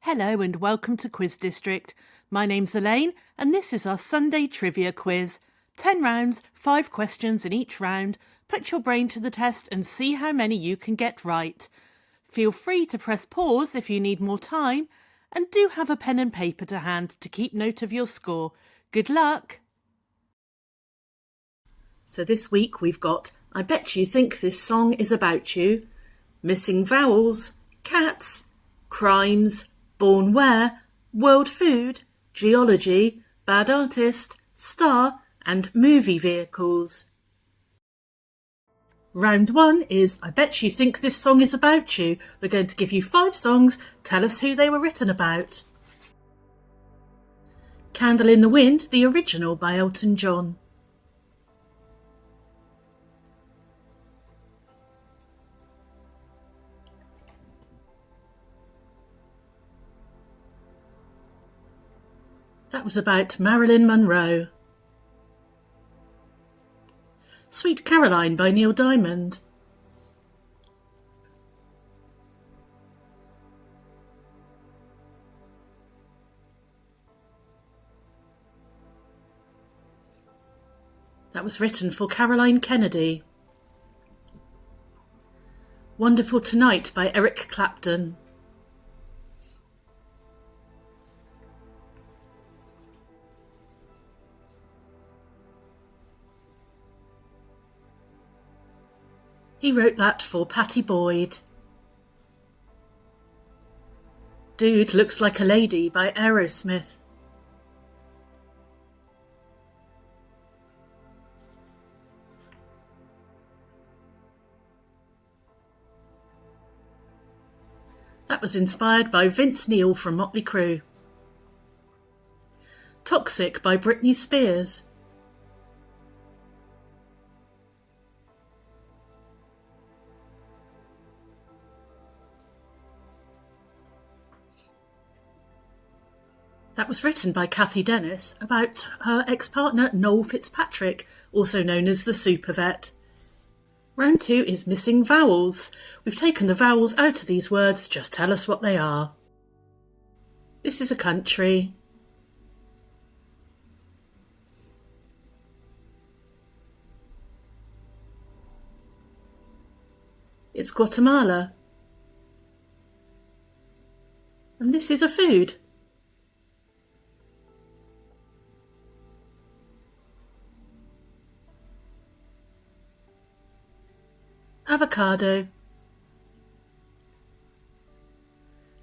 Hello and welcome to Quiz District. My name's Elaine and this is our Sunday trivia quiz. 10 rounds, 5 questions in each round. Put your brain to the test and see how many you can get right. Feel free to press pause if you need more time, and do have a pen and paper to hand to keep note of your score. Good luck! So this week we've got I Bet You Think This Song Is About You, Missing Vowels, Cats, Crimes, Born Where, World Food, Geology, Bad Artist, Star and Movie Vehicles. Round 1 is I Bet You Think This Song Is About You. We're going to give you 5 songs. Tell us who they were written about. Candle in the Wind, the original by Elton John. That was about Marilyn Monroe. Sweet Caroline by Neil Diamond. That was written for Caroline Kennedy. Wonderful Tonight by Eric Clapton. He wrote that for Pattie Boyd. Dude Looks Like a Lady by Aerosmith. That was inspired by Vince Neil from Motley Crue. Toxic by Britney Spears. That was written by Kathy Dennis about her ex-partner Noel Fitzpatrick, also known as the Super Vet. Round 2 is Missing Vowels. We've taken the vowels out of these words, just tell us what they are. This is a country. It's Guatemala. And this is a food. Avocado.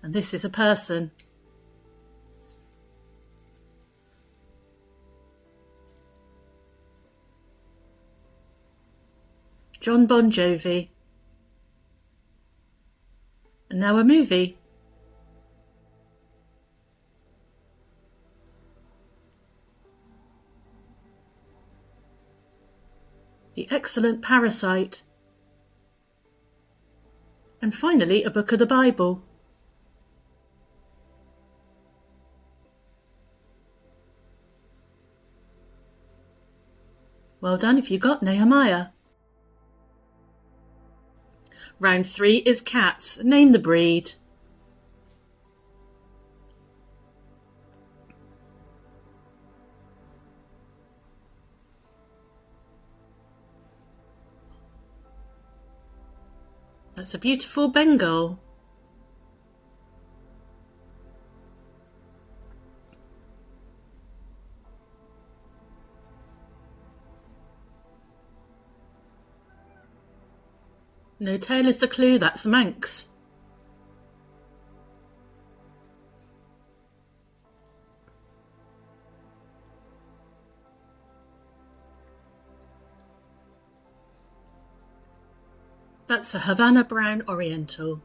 And this is a person. John Bon Jovi. And now a movie. The Excellent Parasite. And finally, a book of the Bible. Well done if you got Nehemiah. Round 3 is cats. Name the breed. That's a beautiful Bengal. No tail is the clue, that's Manx. That's a Havana Brown Oriental.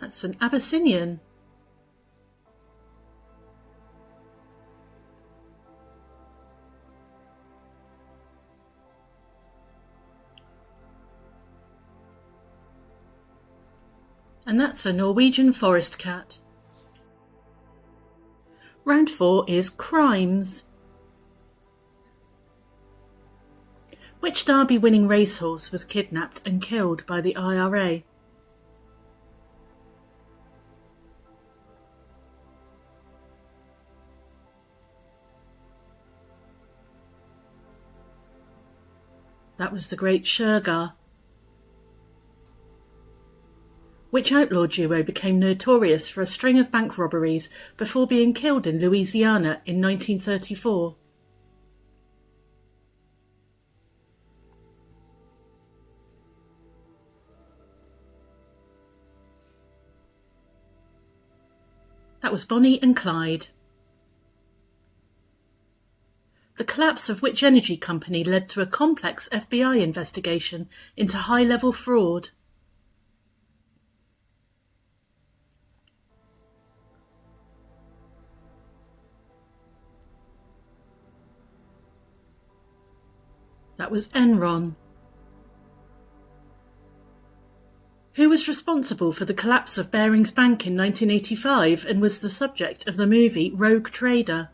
That's an Abyssinian. And that's a Norwegian forest cat. Round 4 is crimes. Which Derby-winning racehorse was kidnapped and killed by the IRA? That was the Great Shergar. Which outlaw duo became notorious for a string of bank robberies before being killed in Louisiana in 1934? That was Bonnie and Clyde. The collapse of which energy company led to a complex FBI investigation into high-level fraud? That was Enron. Who was responsible for the collapse of Barings Bank in 1985 and was the subject of the movie Rogue Trader?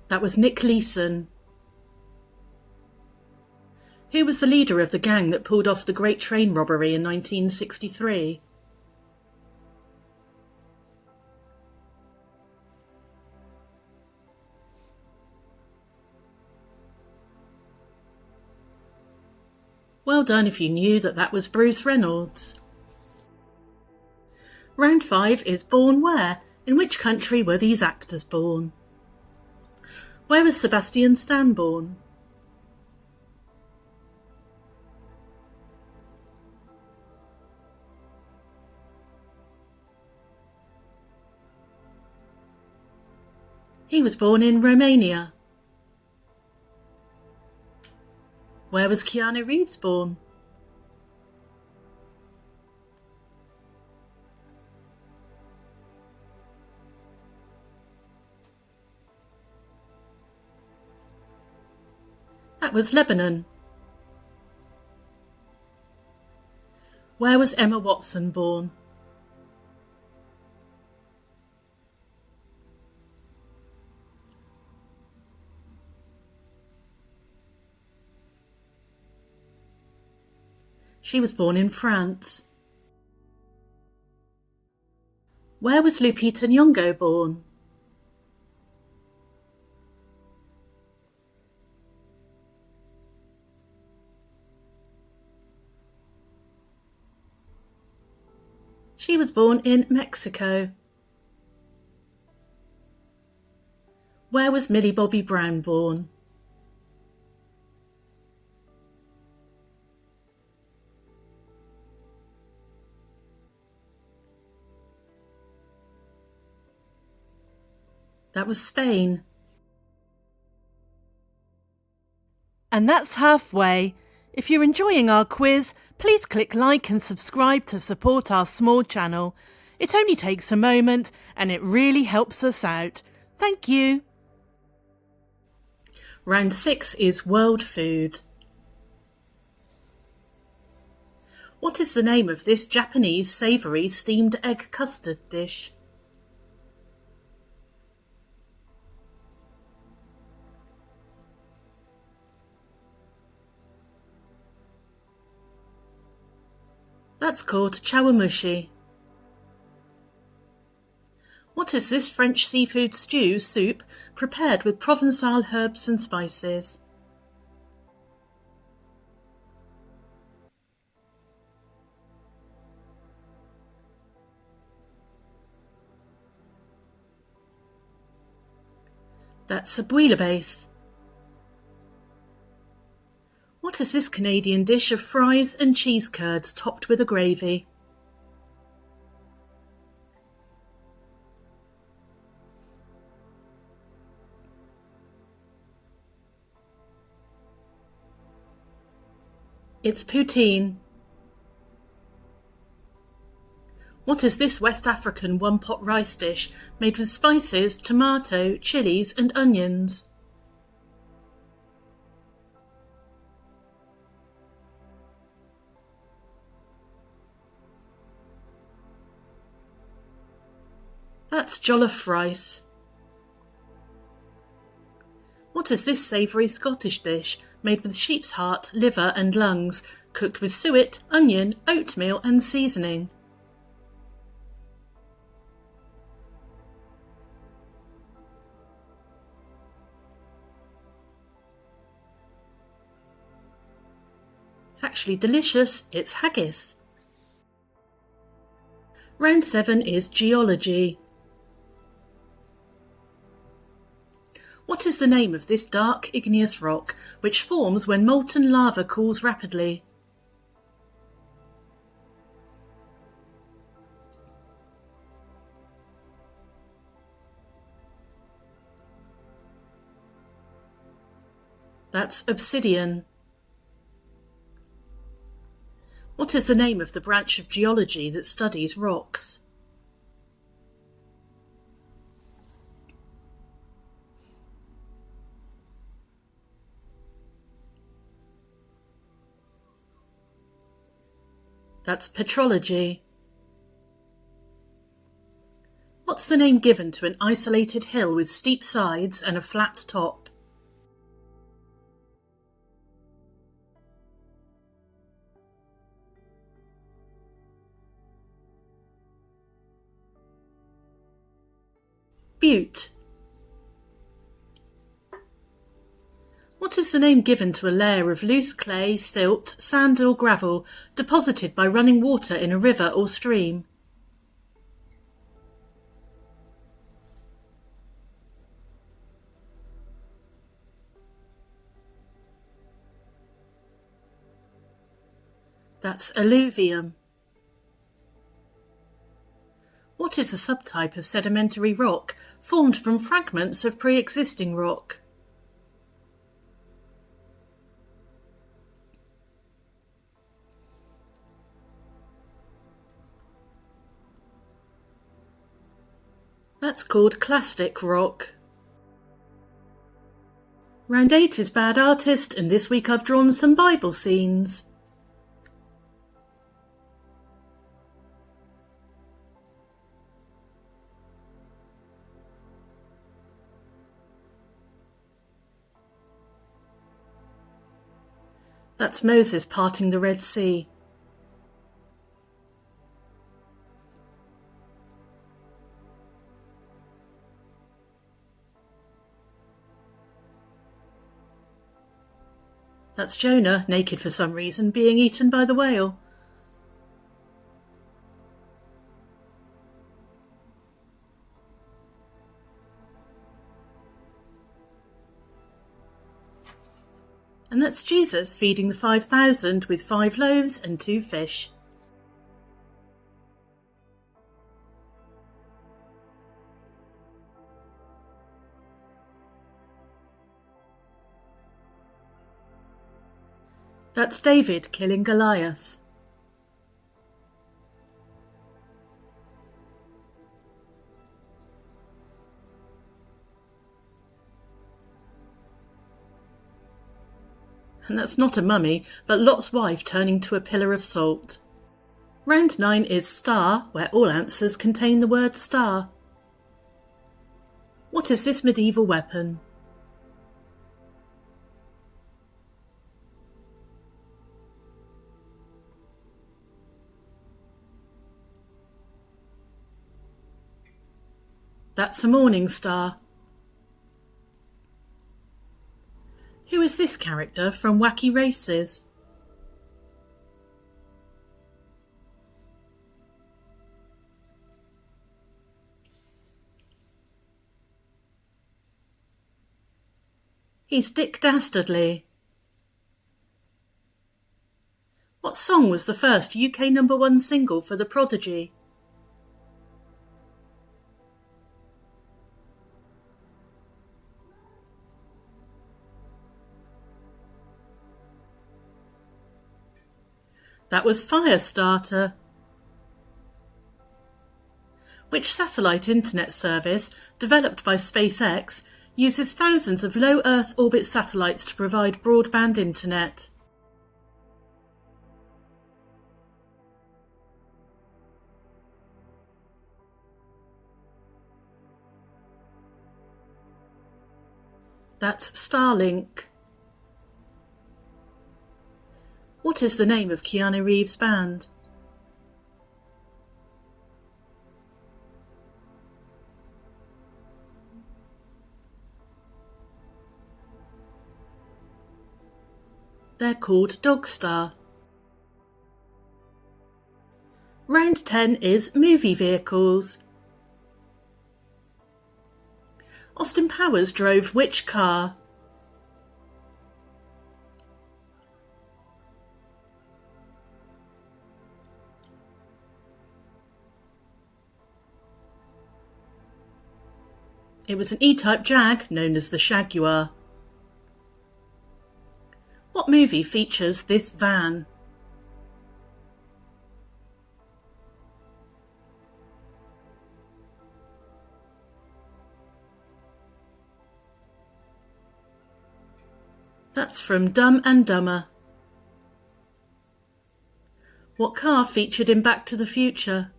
That was Nick Leeson. Who was the leader of the gang that pulled off the Great Train Robbery in 1963? Well done if you knew that was Bruce Reynolds. Round 5 is born where? In which country were these actors born? Where was Sebastian Stan born? He was born in Romania. Where was Keanu Reeves born? That was Lebanon. Where was Emma Watson born? She was born in France. Where was Lupita Nyong'o born? She was born in Mexico. Where was Millie Bobby Brown born? That was Spain. And that's halfway. If you're enjoying our quiz, please click like and subscribe to support our small channel. It only takes a moment and it really helps us out. Thank you. Round 6 is World Food. What is the name of this Japanese savoury steamed egg custard dish? That's called chawamushi. What is this French seafood stew soup prepared with Provençal herbs and spices? That's a bouillabaisse. What is this Canadian dish of fries and cheese curds topped with a gravy? It's poutine. What is this West African one-pot rice dish made with spices, tomato, chilies and onions? That's jollof rice. What is this savoury Scottish dish made with sheep's heart, liver and lungs, cooked with suet, onion, oatmeal and seasoning? It's actually delicious, it's haggis. Round 7 is Geology. What is the name of this dark igneous rock which forms when molten lava cools rapidly? That's obsidian. What is the name of the branch of geology that studies rocks? That's petrology. What's the name given to an isolated hill with steep sides and a flat top? Butte. What is the name given to a layer of loose clay, silt, sand or gravel deposited by running water in a river or stream? That's alluvium. What is a subtype of sedimentary rock formed from fragments of pre-existing rock? That's called clastic rock. Round 8 is Bad Artist, and this week I've drawn some Bible scenes. That's Moses parting the Red Sea. That's Jonah, naked for some reason, being eaten by the whale. And that's Jesus feeding the 5,000 with 5 loaves and 2 fish. That's David killing Goliath. And that's not a mummy, but Lot's wife turning to a pillar of salt. Round 9 is Star, where all answers contain the word star. What is this medieval weapon? That's a morning star. Who is this character from Wacky Races? He's Dick Dastardly. What song was the first UK #1 single for The Prodigy? That was Firestarter. Which satellite internet service, developed by SpaceX, uses thousands of low Earth orbit satellites to provide broadband internet? That's Starlink. What is the name of Keanu Reeves' band? They're called Dogstar. Round 10 is movie vehicles. Austin Powers drove which car? It was an E-Type Jag known as the Shaguar. What movie features this van? That's from Dumb and Dumber. What car featured in Back to the Future?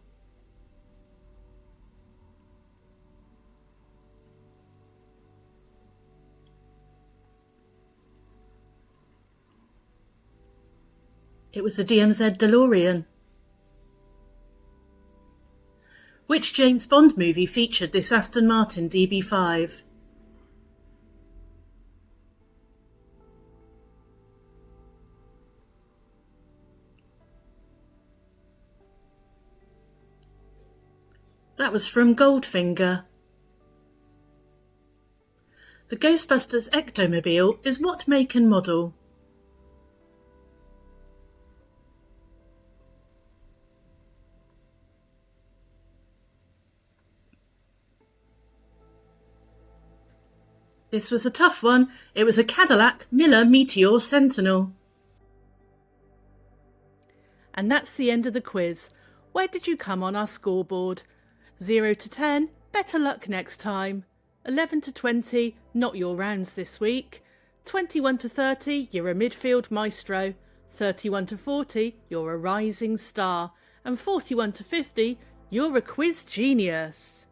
It was a DMZ DeLorean. Which James Bond movie featured this Aston Martin DB5? That was from Goldfinger. The Ghostbusters Ectomobile is what make and model? This was a tough one. It was a Cadillac Miller Meteor Sentinel. And that's the end of the quiz. Where did you come on our scoreboard? 0 to 10, better luck next time. 11 to 20, not your rounds this week. 21 to 30, you're a midfield maestro. 31 to 40, you're a rising star. And 41 to 50, you're a quiz genius.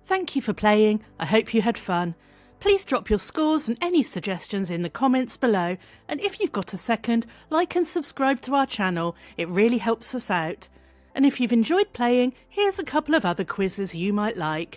Thank you for playing. I hope you had fun. Please drop your scores and any suggestions in the comments below. And if you've got a second, like and subscribe to our channel. It really helps us out. And if you've enjoyed playing, here's a couple of other quizzes you might like.